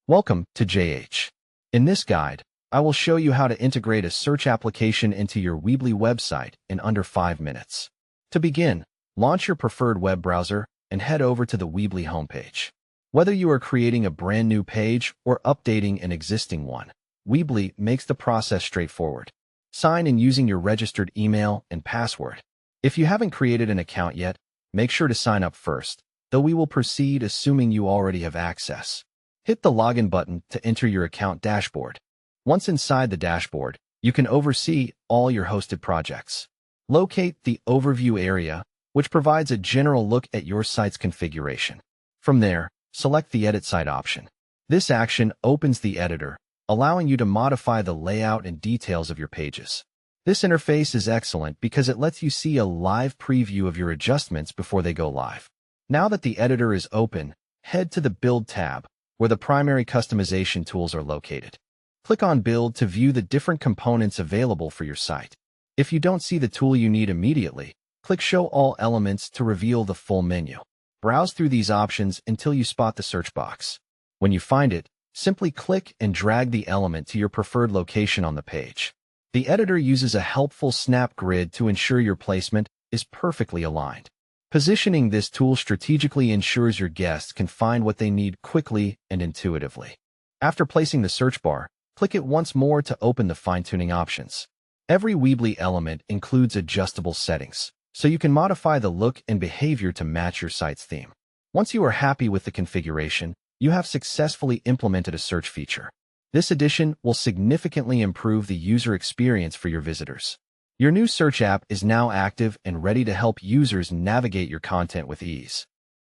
Welcome to JH. In this guide, I will show you how to integrate a search application into your Weebly website in under 5 minutes. To begin, launch your preferred web browser and head over to the Weebly homepage. Whether you are creating a brand new page or updating an existing one, Weebly makes the process straightforward. Sign in using your registered email and password. If you haven't created an account yet, make sure to sign up first, though we will proceed assuming you already have access. Hit the login button to enter your account dashboard. Once inside the dashboard, you can oversee all your hosted projects. Locate the overview area, which provides a general look at your site's configuration. From there, select the Edit Site option. This action opens the editor, allowing you to modify the layout and details of your pages. This interface is excellent because it lets you see a live preview of your adjustments before they go live. Now that the editor is open, head to the Build tab, where the primary customization tools are located. Click on Build to view the different components available for your site. If you don't see the tool you need immediately, click Show All Elements to reveal the full menu. Browse through these options until you spot the search box. When you find it, simply click and drag the element to your preferred location on the page. The editor uses a helpful snap grid to ensure your placement is perfectly aligned. Positioning this tool strategically ensures your guests can find what they need quickly and intuitively. After placing the search bar, click it once more to open the fine-tuning options. Every Weebly element includes adjustable settings, so you can modify the look and behavior to match your site's theme. Once you are happy with the configuration, you have successfully implemented a search feature. This addition will significantly improve the user experience for your visitors. Your new search app is now active and ready to help users navigate your content with ease.